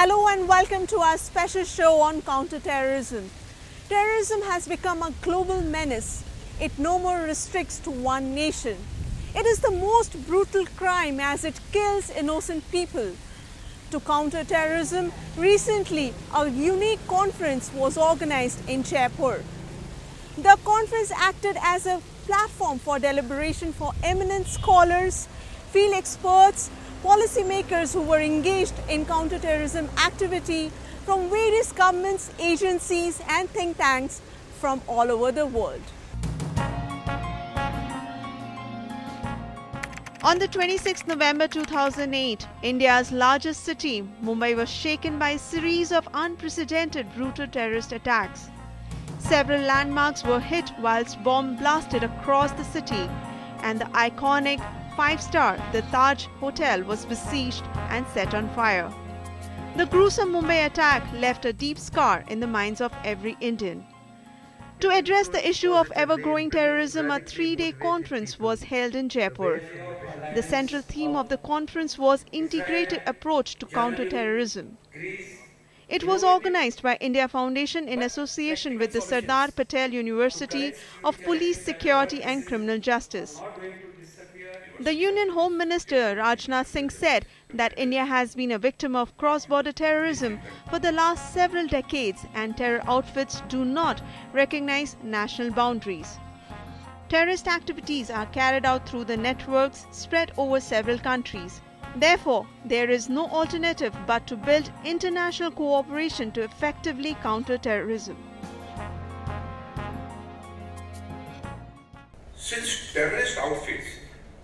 Hello and welcome to our special show on counter-terrorism. Terrorism has become a global menace. It no more restricts to one nation. It is the most brutal crime as it kills innocent people. To counter terrorism, recently a unique conference was organized in Jaipur. The conference acted as a platform for deliberation for eminent scholars, field experts, policymakers who were engaged in counterterrorism activity from various governments, agencies and think tanks from all over the world. On the 26th November 2008, India's largest city, Mumbai, was shaken by a series of unprecedented brutal terrorist attacks. Several landmarks were hit whilst bombs blasted across the city, and the iconic five-star The Taj Hotel was besieged and set on fire. The gruesome Mumbai attack left a deep scar in the minds of every Indian. To address the issue of ever-growing terrorism, a three-day conference was held in Jaipur. The central theme of the conference was integrated approach to counter-terrorism. It was organized by India Foundation in association with the Sardar Patel University of Police Security and Criminal Justice. The Union Home Minister Rajnath Singh said that India has been a victim of cross-border terrorism for the last several decades and terror outfits do not recognize national boundaries. Terrorist activities are carried out through the networks spread over several countries. Therefore, there is no alternative but to build international cooperation to effectively counter terrorism. Since terrorist outfits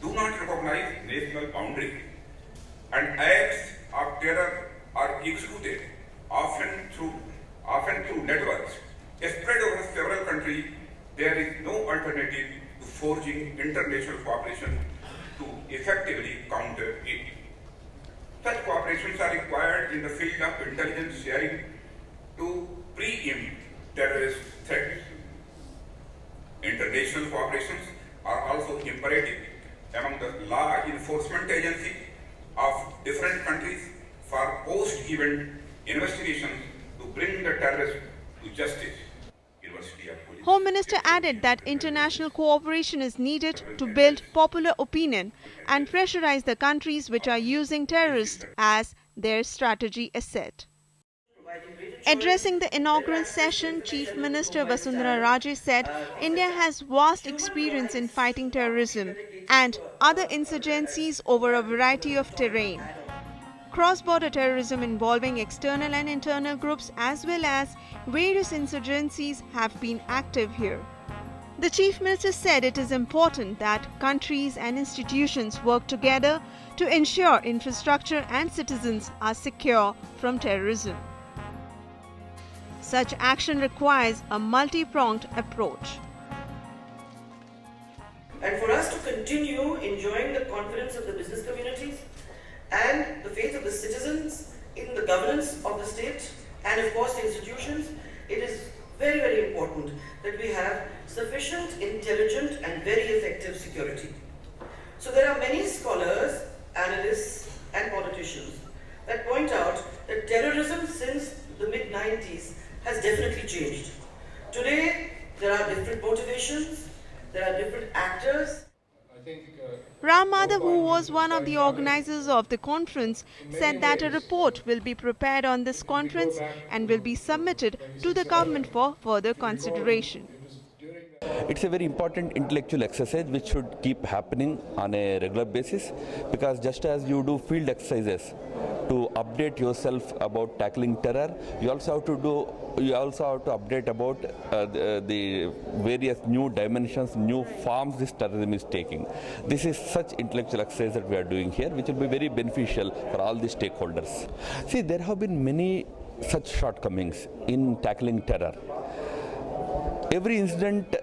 do not recognize national boundary and acts of terror are executed often through networks spread over several countries, there is no alternative to forging international cooperation to effectively counter it. Such cooperations are required in the field of intelligence sharing to preempt terrorist threats. International cooperations are also imperative among the law enforcement agencies of different countries for post-event investigations to bring the terrorists to justice. Home Minister added that international cooperation is needed to build popular opinion and pressurize the countries which are using terrorists as their strategy asset. Addressing the inaugural session, Chief Minister Vasundhara Raje said India has vast experience in fighting terrorism and other insurgencies over a variety of terrain. Cross-border terrorism involving external and internal groups as well as various insurgencies have been active here. The Chief Minister said it is important that countries and institutions work together to ensure infrastructure and citizens are secure from terrorism. Such action requires a multi-pronged approach. And for us to continue enjoying the confidence of the business communities and the faith of the citizens in the governance of the state and of course the institutions, it is very, very important that we have sufficient, intelligent and very effective security. So there are many scholars, analysts and politicians that point out that terrorism since the mid-90s has definitely changed. Today there are different motivations, there are different actors. Ram Madhav, who was one of the organizers of the conference, said that a report will be prepared on this conference and will be submitted to the government for further consideration. It's a very important intellectual exercise which should keep happening on a regular basis, because just as you do field exercises to update yourself about tackling terror, you also have to update about the various new dimensions, new forms this terrorism is taking. This is such intellectual exercise that we are doing here, which will be very beneficial for all the stakeholders. See, there have been many such shortcomings in tackling terror. Every incident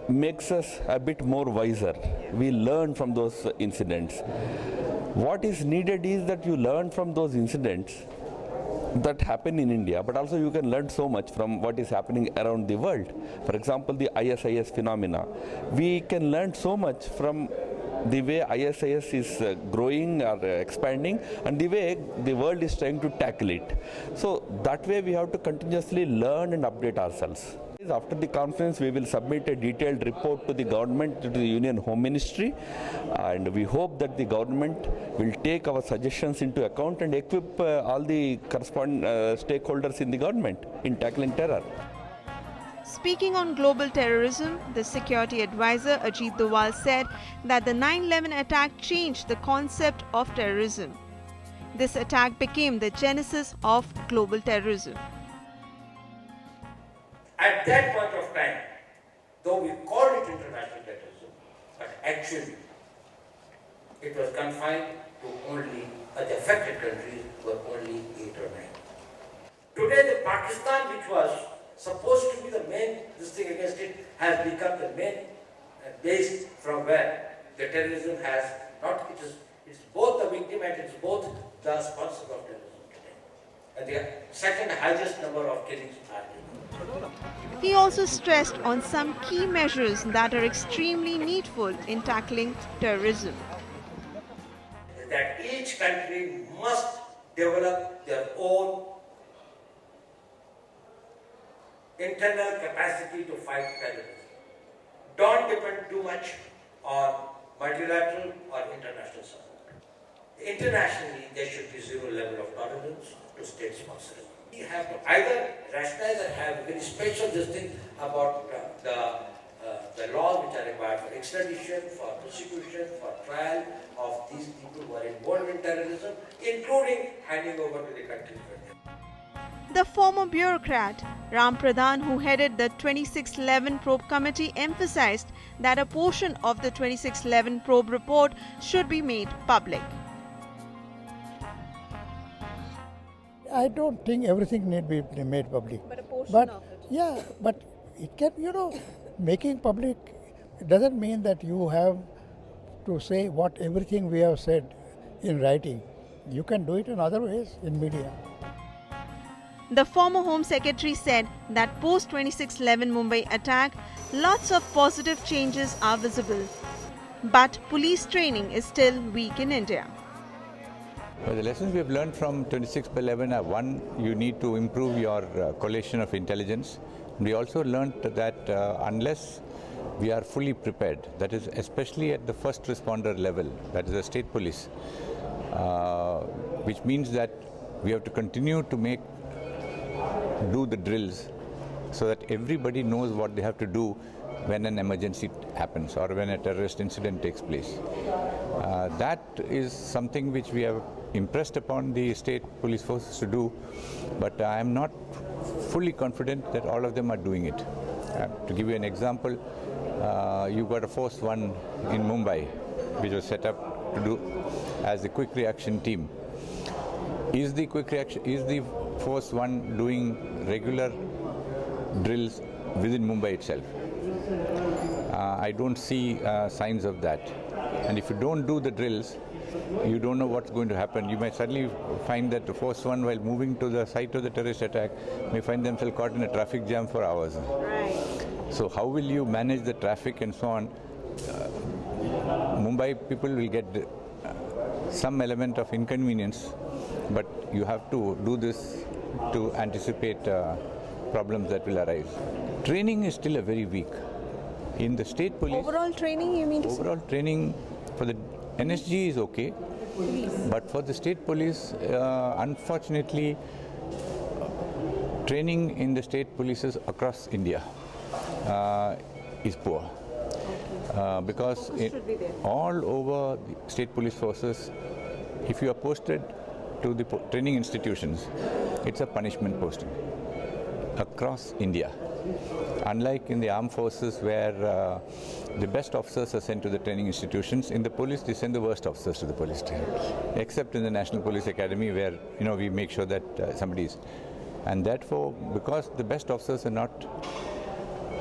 makes us a bit more wiser. We learn from those incidents. What is needed is that you learn from those incidents that happen in India, but also you can learn so much from what is happening around the world. For example, the ISIS phenomena. We can learn so much from the way ISIS is growing or expanding, and the way the world is trying to tackle it. So that way we have to continuously learn and update ourselves. After the conference, we will submit a detailed report to the government, to the Union Home Ministry, and we hope that the government will take our suggestions into account and equip all the corresponding stakeholders in the government in tackling terror. Speaking on global terrorism, the security advisor Ajit Doval said that the 9/11 attack changed the concept of terrorism. This attack became the genesis of global terrorism. At that point of time, though we called it international terrorism, but actually it was confined to only the affected countries were only 8 or 9. Today the Pakistan, which was supposed to be the main thing against it, has become the main base from where the terrorism has not, it's both the victim and it's both the sponsor of terrorism today. And the second highest number of killings are there. He also stressed on some key measures that are extremely needful in tackling terrorism. That each country must develop their own internal capacity to fight terrorism. Don't depend too much on multilateral or international support. Internationally, there should be zero level of tolerance to state sponsoring. We have to either rationalize and have very special thing about the laws which are required for extradition, for prosecution, for trial of these people who are involved in terrorism, including handing over to the countries. The former bureaucrat Ram Pradhan, who headed the 2611 probe committee, emphasized that a portion of the 2611 probe report should be made public. I don't think everything need be made public. But a portion of it. Yeah, but it can, making public doesn't mean that you have to say what everything we have said in writing. You can do it in other ways in media. The former Home Secretary said that post-2611 Mumbai attack, lots of positive changes are visible. But police training is still weak in India. Well, the lessons we have learned from 26/11 are: one, you need to improve your collation of intelligence. We also learned that unless we are fully prepared, that is especially at the first responder level, that is the state police, which means that we have to continue to do the drills so that everybody knows what they have to do when an emergency happens or when a terrorist incident takes place. That is something which we have impressed upon the state police forces to do, but I am not fully confident that all of them are doing it. To give you an example, you've got a Force 1 in Mumbai, which was set up to do as the quick reaction team. Is the Force 1 doing regular drills within Mumbai itself? I don't see signs of that. And if you don't do the drills, you don't know what's going to happen. You might suddenly find that the Force 1, while moving to the site of the terrorist attack, may find themselves caught in a traffic jam for hours. Right. So how will you manage the traffic and so on? Mumbai people will get some element of inconvenience, but you have to do this to anticipate problems that will arise. Training is still very weak. In the state police... Overall training, you mean to say? Overall training for the NSG is okay, but for the state police, unfortunately, training in the state polices across India is poor. Because all over the state police forces, if you are posted to the training institutions, it's a punishment posting across India. Unlike in the armed forces where the best officers are sent to the training institutions, in the police they send the worst officers to the police training. Except in the National Police Academy where we make sure that somebody is. And therefore, because the best officers are not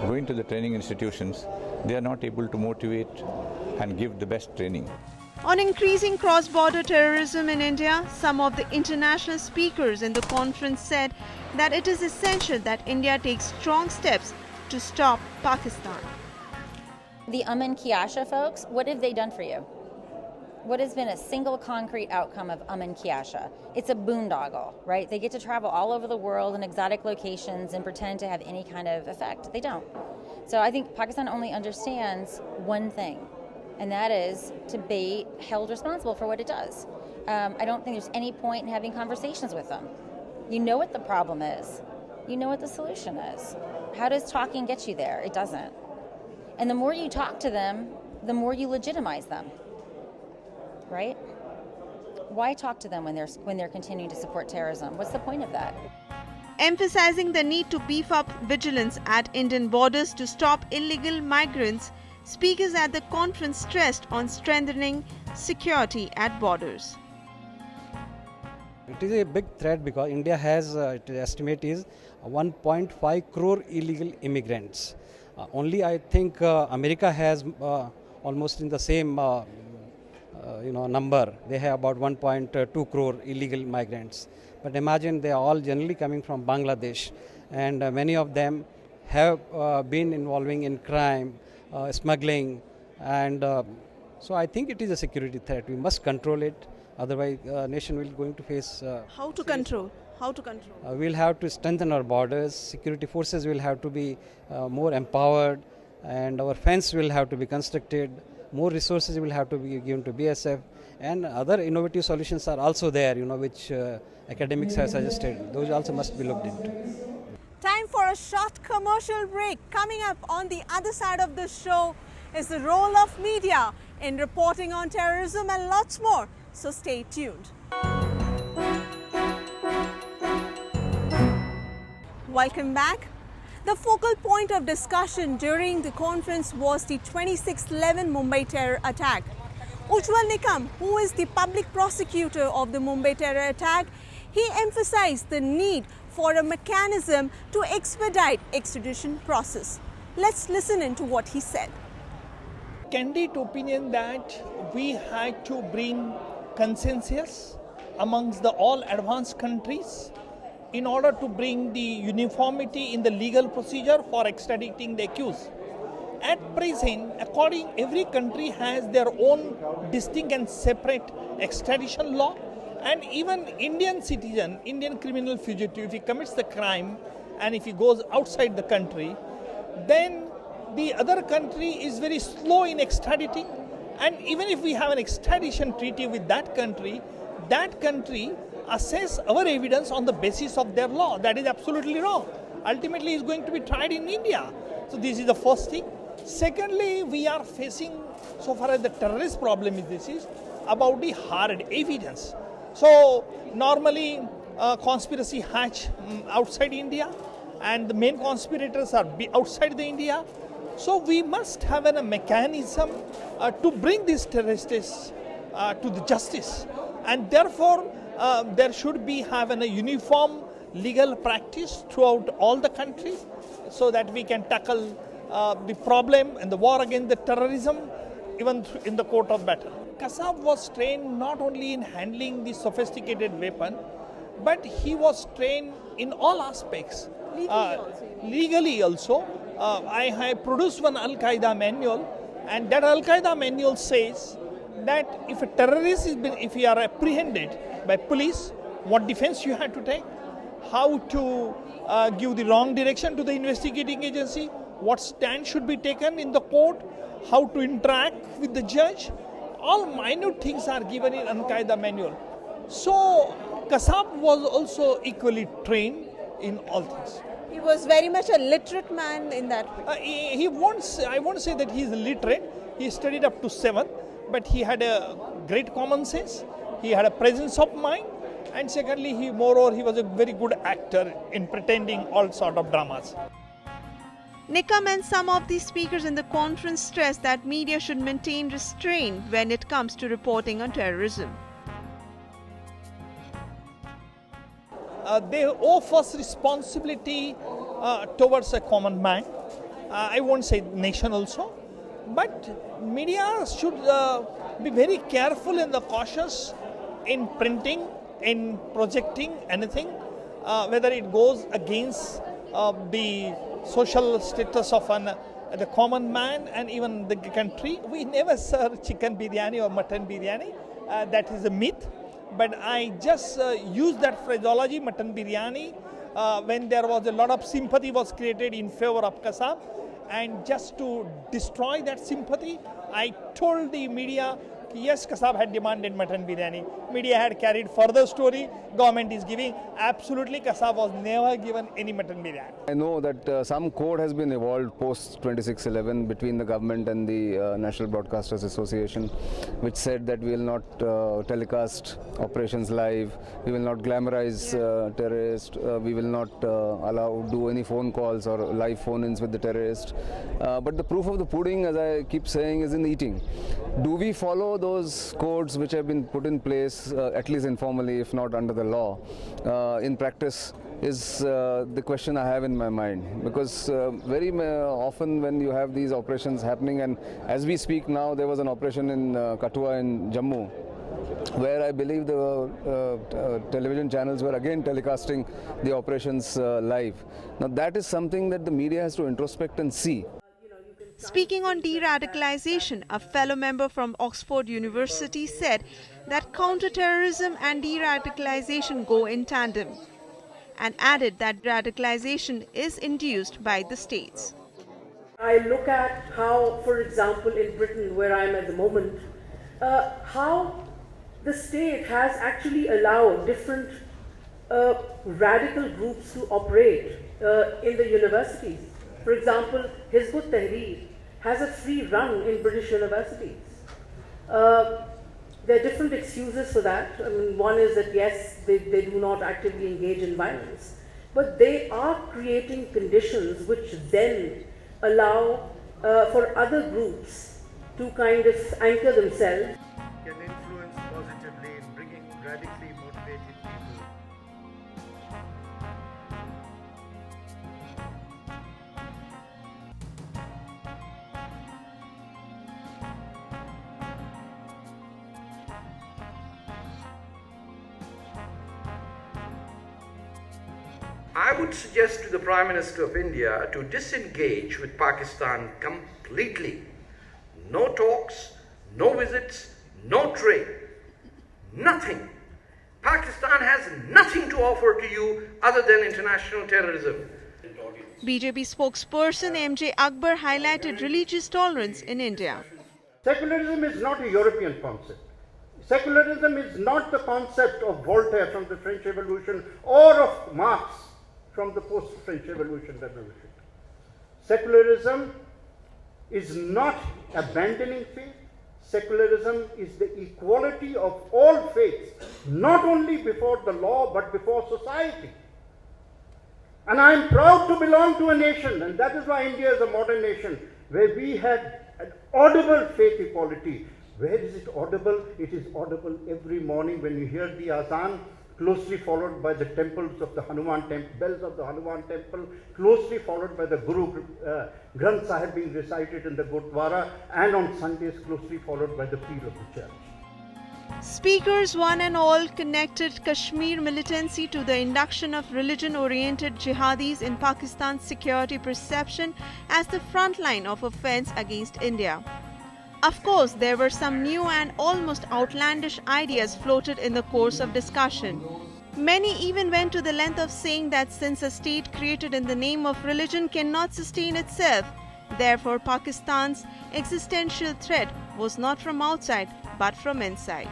going to the training institutions, they are not able to motivate and give the best training. On increasing cross-border terrorism in India, some of the international speakers in the conference said that it is essential that India takes strong steps to stop Pakistan. The Aman Kiyasha folks, what have they done for you? what has been a single concrete outcome of Aman Kiasha? It's a boondoggle, right? They get to travel all over the world in exotic locations and pretend to have any kind of effect. They don't. So I think Pakistan only understands one thing, and that is to be held responsible for what it does. I don't think there's any point in having conversations with them. You know what the problem is. You know what the solution is. How does talking get you there? It doesn't. And the more you talk to them, the more you legitimize them, right? Why talk to them when they're continuing to support terrorism? What's the point of that? Emphasizing the need to beef up vigilance at Indian borders to stop illegal migrants, speakers at the conference stressed on strengthening security at borders. It is a big threat because India has, the estimate is 1.5 crore illegal immigrants. Only I think America has almost in the same number. They have about 1.2 crore illegal migrants. But imagine they are all generally coming from Bangladesh, and many of them have been involving in crime, smuggling, and so I think it is a security threat. We must control it. Otherwise, nation will going to face. How to control? We'll have to strengthen our borders. Security forces will have to be more empowered, and our fence will have to be constructed. More resources will have to be given to BSF, and other innovative solutions are also there, which academics have suggested. Those also must be looked into. Time for a short commercial break. Coming up on the other side of the show is the role of media in reporting on terrorism and lots more. So stay tuned. Welcome back. The focal point of discussion during the conference was the 26/11 Mumbai terror attack. Ujjwal Nikam, who is the public prosecutor of the Mumbai terror attack, he emphasized the need for a mechanism to expedite extradition process. Let's listen into what he said. Candid opinion that we had to bring consensus amongst the all advanced countries in order to bring the uniformity in the legal procedure for extraditing the accused. At present, every country has their own distinct and separate extradition law, and even Indian citizen, Indian criminal fugitive, if he commits the crime and if he goes outside the country, then the other country is very slow in extraditing. And even if we have an extradition treaty with that country assess our evidence on the basis of their law. That is absolutely wrong. Ultimately, it's going to be tried in India. So this is the first thing. Secondly, we are facing, so far as the terrorist problem is about the hard evidence. So normally conspiracy hatch outside India, and the main conspirators are outside the India. So we must have a mechanism to bring these terrorists to the justice, and therefore there should be a uniform legal practice throughout all the countries, so that we can tackle the problem and the war against the terrorism even in the court of battle. Kasab was trained not only in handling the sophisticated weapon, but he was trained in all aspects. Legally also. I have produced one Al-Qaeda manual, and that Al-Qaeda manual says that if a terrorist if you are apprehended by police, what defense you have to take, how to give the wrong direction to the investigating agency, what stand should be taken in the court, how to interact with the judge. All minute things are given in Al-Qaeda manual. So Kasab was also equally trained in all things. He was very much a literate man in that way. I won't say that he is literate. He studied up to 7th, but he had a great common sense. He had a presence of mind, and secondly, he was a very good actor in pretending all sort of dramas. Nikam and some of the speakers in the conference stressed that media should maintain restraint when it comes to reporting on terrorism. They owe first responsibility towards a common man. I won't say nation also, but media should be very careful and cautious in printing, in projecting anything, whether it goes against the social status of an the common man and even the country. We never serve chicken biryani or mutton biryani. That is a myth. But I just use that phraseology, mutton biryani, when there was a lot of sympathy was created in favor of Kasab. And just to destroy that sympathy, I told the media, yes, Kasab had demanded mutton biryani. Media had carried further story. Government is giving. Absolutely, Kasab was never given any mutton biryani. I know that some code has been evolved post 26/11 between the government and the National Broadcasters Association, which said that we will not telecast operations live, we will not glamorize terrorists, we will not do any phone calls or live phone-ins with the terrorists. But the proof of the pudding, as I keep saying, is in eating. Do we follow those codes which have been put in place, at least informally, if not under the law, in practice, is the question I have in my mind. Because very often when you have these operations happening, and as we speak now, there was an operation in Kathua in Jammu, where I believe the television channels were again telecasting the operations live. Now that is something that the media has to introspect and see. Speaking on de-radicalization, a fellow member from Oxford University said that counter-terrorism and de-radicalization go in tandem, and added that radicalization is induced by the states. I look at how, for example, in Britain, where I am at the moment, how the state has actually allowed different radical groups to operate in the universities. For example, Hizb ut-Tahrir has a free run in British universities. There are different excuses for that. I mean, one is that yes, they do not actively engage in violence, but they are creating conditions which then allow for other groups to kind of anchor themselves. Can influence positively in bringing radically motivated people. I would suggest to the Prime Minister of India to disengage with Pakistan completely. No talks, no visits, no trade, nothing. Pakistan has nothing to offer to you other than international terrorism. BJP spokesperson MJ Akbar highlighted religious tolerance in India. Secularism is not a European concept. Secularism is not the concept of Voltaire from the French Revolution or of Marx from the post-French Revolution. Secularism is not abandoning faith. Secularism is the equality of all faiths, not only before the law but before society. And I am proud to belong to a nation, and that is why India is a modern nation, where we have an audible faith equality. Where is it audible? It is audible every morning when you hear the azan, closely followed by the temples of the Hanuman temple, bells of the Hanuman temple, closely followed by the Guru Granth Sahib being recited in the Gurdwara, and on Sundays closely followed by the Peer of the church. Speakers one and all connected Kashmir militancy to the induction of religion-oriented jihadis in Pakistan's security perception as the front line of offense against India. Of course, there were some new and almost outlandish ideas floated in the course of discussion. Many even went to the length of saying that since a state created in the name of religion cannot sustain itself, therefore Pakistan's existential threat was not from outside but from inside.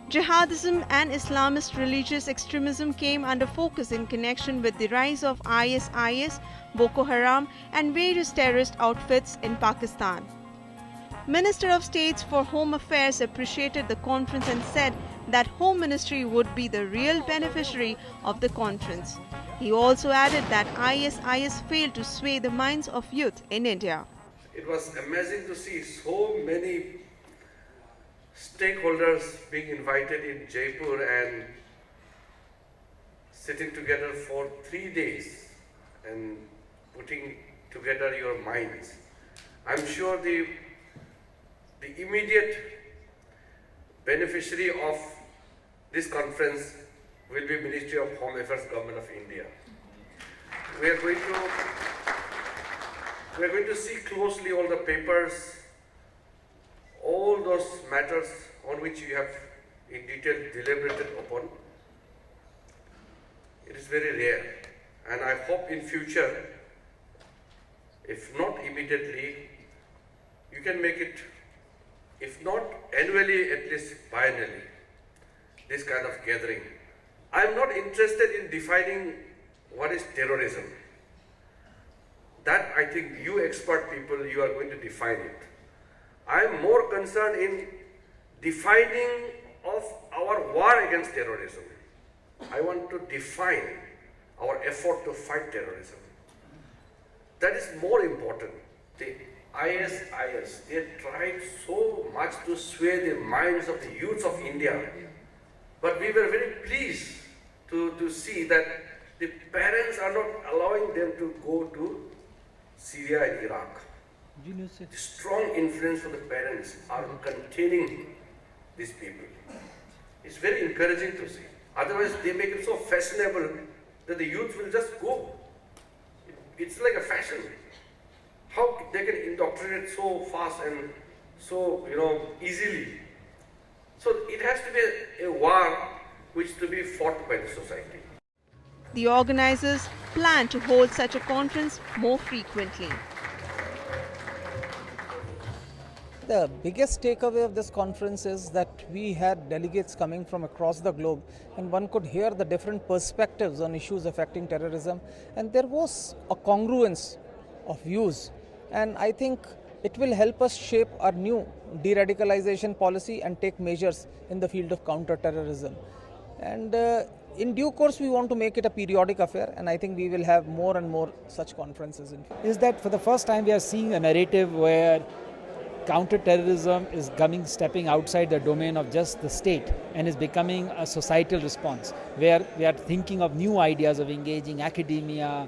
Jihadism and Islamist religious extremism came under focus in connection with the rise of ISIS, Boko Haram and various terrorist outfits in Pakistan. Minister of States for Home Affairs appreciated the conference and said that Home Ministry would be the real beneficiary of the conference. He also added that ISIS failed to sway the minds of youth in India. It was amazing to see so many stakeholders being invited in Jaipur and sitting together for 3 days and putting together your minds. I'm sure the immediate beneficiary of this conference will be Ministry of Home Affairs, Government of India. We are going to We are going to see closely all the papers, all those matters on which you have in detail deliberated upon. It is very rare, and I hope in future, if not immediately, you can make it, if not annually, at least biannually, this kind of gathering. I am not interested in defining what is terrorism. That I think you expert people, you are going to define it. I am more concerned in defining of our war against terrorism. I want to define our effort to fight terrorism. That is more important. The ISIS, they tried so much to sway the minds of the youth of India. But we were very pleased to see that the parents are not allowing them to go to Syria and Iraq. The strong influence of the parents are containing these people. It's very encouraging to see. Otherwise, they make it so fashionable that the youth will just go. It's like a fashion. How they can indoctrinate so fast and so, easily. So it has to be a war which to be fought by the society. The organizers plan to hold such a conference more frequently. The biggest takeaway of this conference is that we had delegates coming from across the globe, and one could hear the different perspectives on issues affecting terrorism, and there was a congruence of views, and I think it will help us shape our new de-radicalization policy and take measures in the field of counter-terrorism. And in due course, we want to make it a periodic affair, and I think we will have more and more such conferences. Is that for the first time we are seeing a narrative where counter-terrorism is stepping outside the domain of just the state and is becoming a societal response, where we are thinking of new ideas of engaging academia,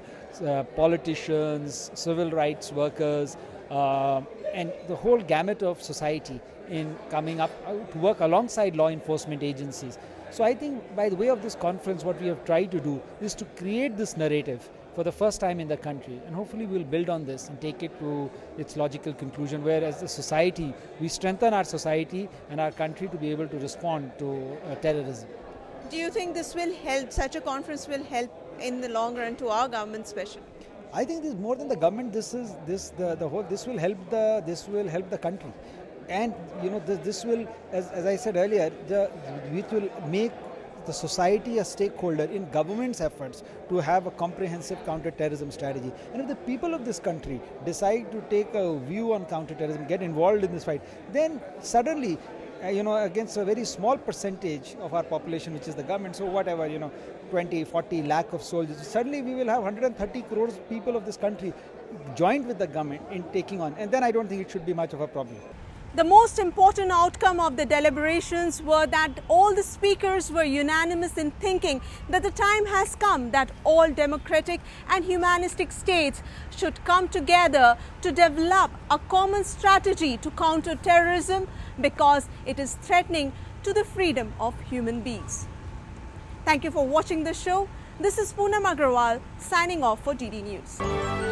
politicians, civil rights workers, and the whole gamut of society in coming up to work alongside law enforcement agencies. So I think by the way of this conference, what we have tried to do is to create this narrative for the first time in the country, and hopefully we'll build on this and take it to its logical conclusion, where as a society, we strengthen our society and our country to be able to respond to terrorism. Do you think this will help, such a conference will help in the long run to our government especially? I think this more than the government, this will help the country. And this will, as I said earlier, which will make the society a stakeholder in government's efforts to have a comprehensive counter-terrorism strategy. And if the people of this country decide to take a view on counter-terrorism, get involved in this fight, then suddenly, against a very small percentage of our population, which is the government, so whatever, 20, 40 lakh of soldiers, suddenly we will have 130 crores people of this country joined with the government in taking on. And then I don't think it should be much of a problem. The most important outcome of the deliberations were that all the speakers were unanimous in thinking that the time has come that all democratic and humanistic states should come together to develop a common strategy to counter terrorism, because it is threatening to the freedom of human beings. Thank you for watching the show. This is Poonam Agarwal signing off for DD News.